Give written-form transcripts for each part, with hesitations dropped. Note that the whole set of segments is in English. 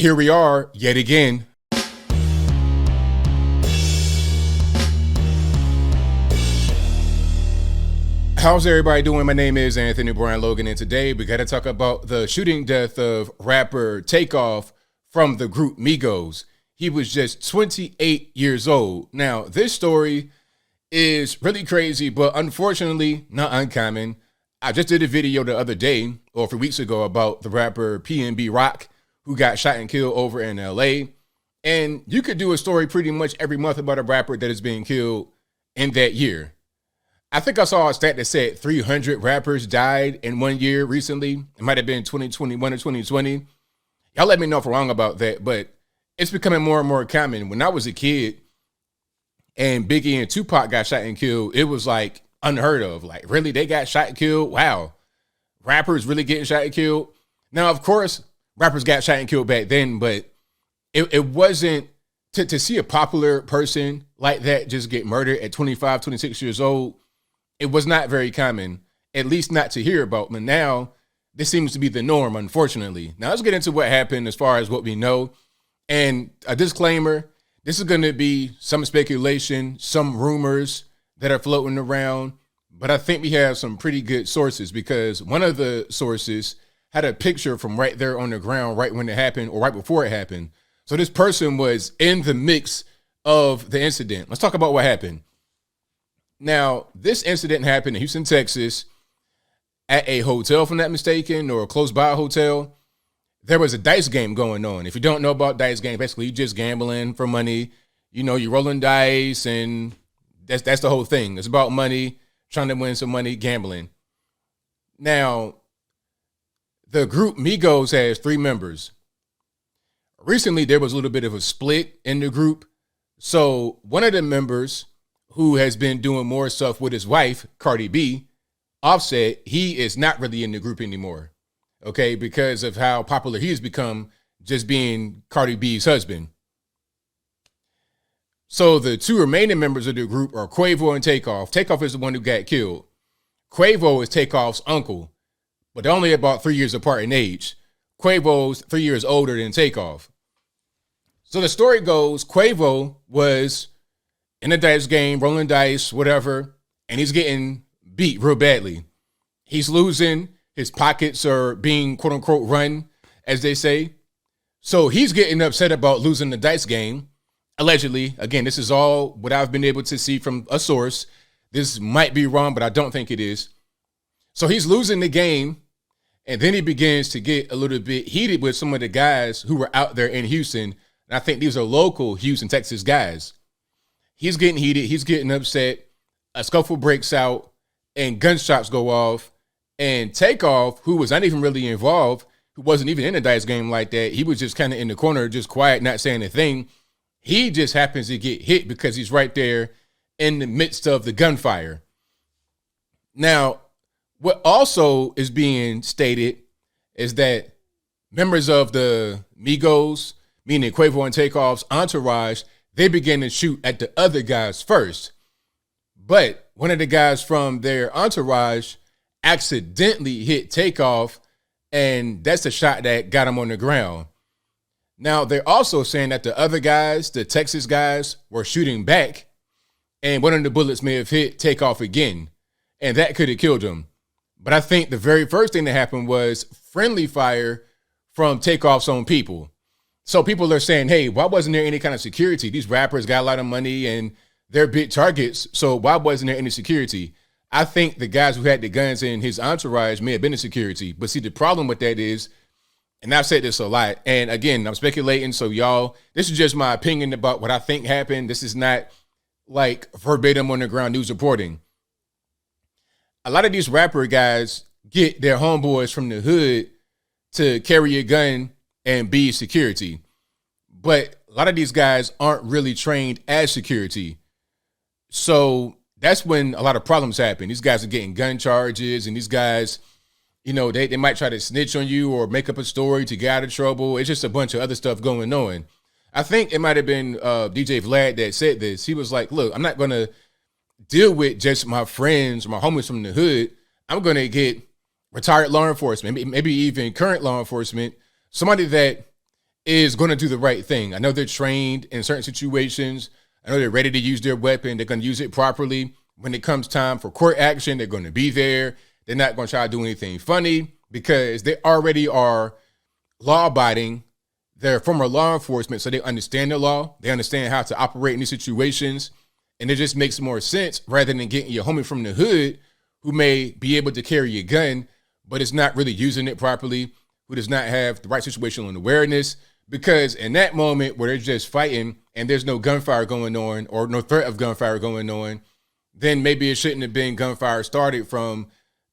here we are yet again. How's everybody doing? My name is Anthony Brian Logan, and today we got to talk about the shooting death of rapper Takeoff from the group Migos. He was just 28 years old. Now, this story is really crazy, but unfortunately not uncommon. I just did a video the other day, or a few weeks ago, about the rapper PNB Rock, who got shot and killed over in LA. And you could do a story pretty much every month about a rapper that is being killed in that year. I think I saw a stat that said 300 rappers died in 1 year recently. It might have been 2021 or 2020. Y'all let me know if I'm wrong about that, but it's becoming more and more common. When I was a kid and Biggie and Tupac got shot and killed, it was like unheard of. Like, really, they got shot and killed? Wow. Rappers really getting shot and killed? Now, of course, rappers got shot and killed back then, but it wasn't to see a popular person like that just get murdered at 25, 26 years old. It was not very common, at least not to hear about. But now this seems to be the norm, unfortunately. Now let's get into what happened as far as what we know. And a disclaimer, this is going to be some speculation, some rumors that are floating around. But I think we have some pretty good sources, because one of the sources had a picture from right there on the ground right when it happened, or right before it happened. So this person was in the mix of the incident. Let's talk about what happened. Now, this incident happened in Houston, Texas, at a hotel, if I'm not mistaken, or close by a hotel. There was a dice game going on. If you don't know about dice game, basically you're just gambling for money. You know, you're rolling dice, and that's the whole thing. It's about money, trying to win some money, gambling. Now, the group Migos has 3 members. Recently, there was a little bit of a split in the group. So one of the members, who has been doing more stuff with his wife, Cardi B, Offset, he is not really in the group anymore, okay, because of how popular he has become, just being Cardi B's husband. So the 2 remaining members of the group are Quavo and Takeoff. Takeoff is the one who got killed. Quavo is Takeoff's uncle, but they're only about 3 years apart in age. Quavo's 3 years older than Takeoff. So the story goes, Quavo was in a dice game, rolling dice, whatever, and he's getting beat real badly. He's losing. His pockets are being, quote unquote, run, as they say. So he's getting upset about losing the dice game, allegedly. Again, this is all what I've been able to see from a source. This might be wrong, but I don't think it is. So he's losing the game, and then he begins to get a little bit heated with some of the guys who were out there in Houston. And I think these are local Houston, Texas guys. He's getting heated. He's getting upset. A scuffle breaks out and gunshots go off. And Takeoff, who was not even really involved, who wasn't even in a dice game like that, he was just kind of in the corner, just quiet, not saying a thing. He just happens to get hit because he's right there in the midst of the gunfire. Now, what also is being stated is that members of the Migos, meaning Quavo and Takeoff's entourage, they began to shoot at the other guys first. But one of the guys from their entourage accidentally hit Takeoff, and that's the shot that got him on the ground. Now, they're also saying that the other guys, the Texas guys, were shooting back, and one of the bullets may have hit Takeoff again, and that could have killed him. But I think the very first thing that happened was friendly fire from Takeoff's own people. So people are saying, hey, why wasn't there any kind of security? These rappers got a lot of money and they're big targets. So why wasn't there any security? I think the guys who had the guns in his entourage may have been in security. But see, the problem with that is, and I've said this a lot, and again, I'm speculating. So y'all, this is just my opinion about what I think happened. This is not like verbatim on the ground news reporting. A lot of these rapper guys get their homeboys from the hood to carry a gun and be security. But a lot of these guys aren't really trained as security. So that's when a lot of problems happen. These guys are getting gun charges, and these guys, you know, they might try to snitch on you or make up a story to get out of trouble. It's just a bunch of other stuff going on. I think it might have been DJ Vlad that said this. He was like, look, I'm not going to deal with just my friends or my homies from the hood. I'm going to get retired law enforcement, maybe even current law enforcement, somebody that is going to do the right thing. I know they're trained in certain situations. I know they're ready to use their weapon. They're going to use it properly. When it comes time for court action, they're going to be there. They're not going to try to do anything funny because they already are law-abiding. They're former law enforcement, so they understand the law. They understand how to operate in these situations. And it just makes more sense rather than getting your homie from the hood who may be able to carry a gun, but is not really using it properly, who does not have the right situational awareness. Because in that moment where they're just fighting and there's no gunfire going on or no threat of gunfire going on, then maybe it shouldn't have been gunfire started from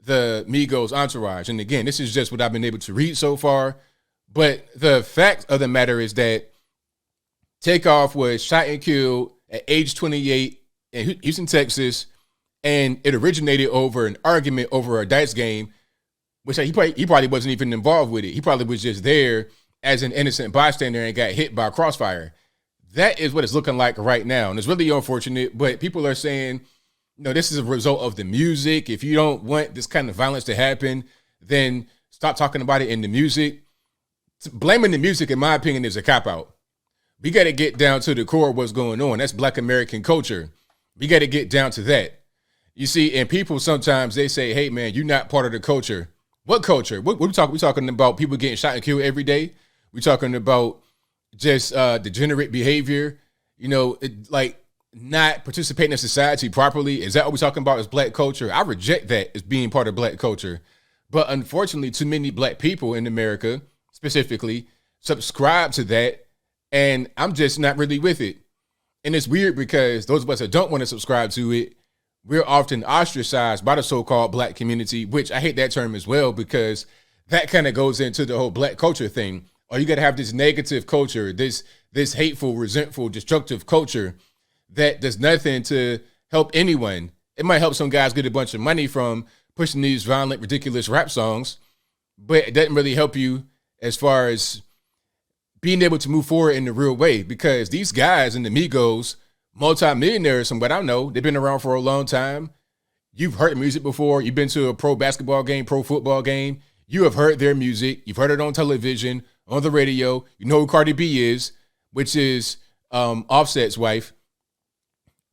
the Migos entourage. And again, this is just what I've been able to read so far. But the fact of the matter is that Takeoff was shot and killed at age 28 in Houston, Texas, and it originated over an argument over a dice game, which he probably wasn't even involved with it. He probably was just there as an innocent bystander and got hit by a crossfire. That is what it's looking like right now, and it's really unfortunate, but people are saying, this is a result of the music. If you don't want this kind of violence to happen, then stop talking about it in the music. Blaming the music, in my opinion, is a cop-out. We got to get down to the core of what's going on. That's Black American culture. We got to get down to that. You see, and people sometimes, they say, hey, man, you're not part of the culture. What culture? What we talking? We talking about people getting shot and killed every day? We talking about just degenerate behavior, like not participating in society properly? Is that what we're talking about as Black culture? I reject that as being part of Black culture. But unfortunately, too many Black people in America specifically subscribe to that, and I'm just not really with it. And it's weird because those of us that don't want to subscribe to it, we're often ostracized by the so-called Black community, which I hate that term as well because that kind of goes into the whole Black culture thing. Or you got to have this negative culture, this hateful, resentful, destructive culture that does nothing to help anyone. It might help some guys get a bunch of money from pushing these violent, ridiculous rap songs, but it doesn't really help you as far as being able to move forward in the real way, because these guys in the Migos, multi-millionaires from what I know, they've been around for a long time. You've heard music before. You've been to a pro basketball game, pro football game. You have heard their music. You've heard it on television, on the radio. You know who Cardi B is, which is Offset's wife.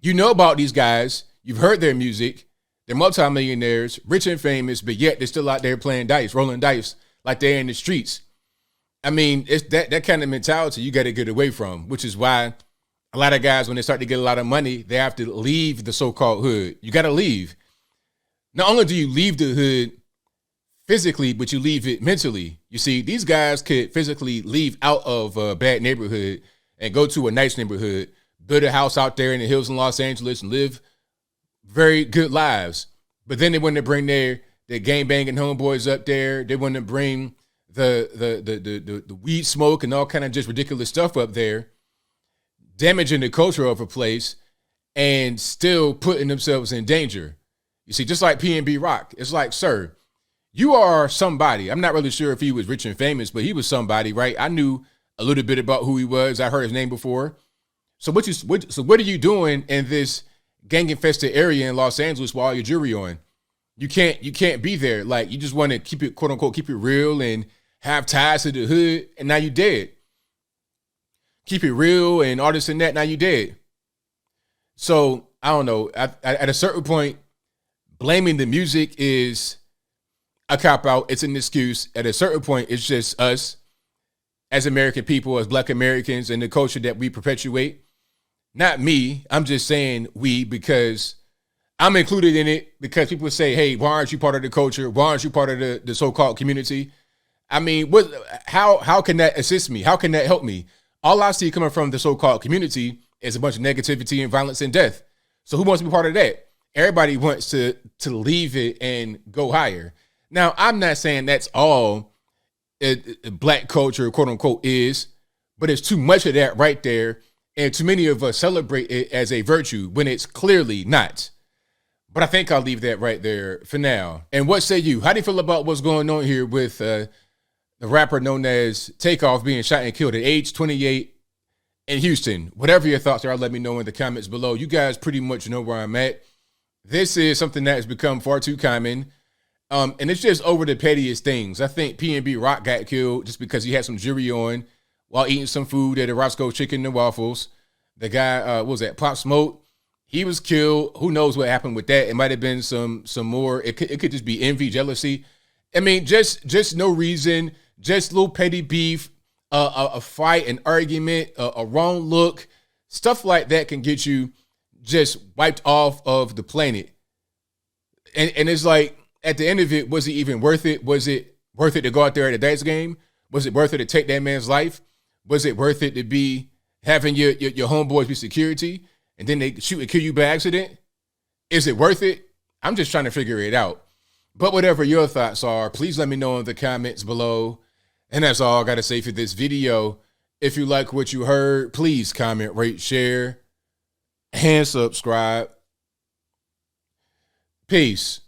You know about these guys. You've heard their music. They're multi-millionaires, rich and famous, but yet they're still out there playing dice, rolling dice like they're in the streets. I mean, it's that kind of mentality you got to get away from, which is why a lot of guys, when they start to get a lot of money, they have to leave the so-called hood. You got to leave. Not only do you leave the hood physically, but you leave it mentally. You see, these guys could physically leave out of a bad neighborhood and go to a nice neighborhood, build a house out there in the hills in Los Angeles and live very good lives. But then they want to bring their gang-banging homeboys up there. They want to bring the weed smoke and all kind of just ridiculous stuff up there, damaging the culture of a place and still putting themselves in danger. You see, just like PNB Rock, it's like, sir, you are somebody. I'm not really sure if he was rich and famous, but he was somebody, right? I knew a little bit about who he was. I heard his name before. So what are you doing in this gang-infested area in Los Angeles with all your jewelry on? You can't be there. Like, you just want to keep it, quote unquote, keep it real and have ties to the hood, and now you dead. Keep it real and all this and that, now you dead. So, I don't know. At a certain point, blaming the music is a cop-out. It's an excuse. At a certain point, it's just us as American people, as Black Americans, and the culture that we perpetuate. Not me. I'm just saying we, because I'm included in it, because people say, hey, why aren't you part of the culture? Why aren't you part of the so-called community? I mean, how can that assist me? How can that help me? All I see coming from the so-called community is a bunch of negativity and violence and death. So who wants to be part of that? Everybody wants to leave it and go higher. Now, I'm not saying that's all Black culture, quote unquote, is, but it's too much of that right there. And too many of us celebrate it as a virtue when it's clearly not. But I think I'll leave that right there for now. And what say you? How do you feel about what's going on here with the rapper known as Takeoff being shot and killed at age 28 in Houston? Whatever your thoughts are, let me know in the comments below. You guys pretty much know where I'm at. This is something that has become far too common. And it's just over the pettiest things. I think PNB Rock got killed just because he had some jewelry on while eating some food at a Roscoe Chicken and Waffles. The guy, what was that, Pop Smoke? He was killed. Who knows what happened with that? It might have been some more. It could just be envy, jealousy. I mean, just no reason, just little petty beef, a fight, an argument, a wrong look, stuff like that can get you just wiped off of the planet. And it's like, at the end of it, was it even worth it? Was it worth it to go out there at a dice game? Was it worth it to take that man's life? Was it worth it to be having your homeboys be security and then they shoot and kill you by accident? Is it worth it? I'm just trying to figure it out. But whatever your thoughts are, please let me know in the comments below. And that's all I got to say for this video. If you like what you heard, please comment, rate, share, and subscribe. Peace.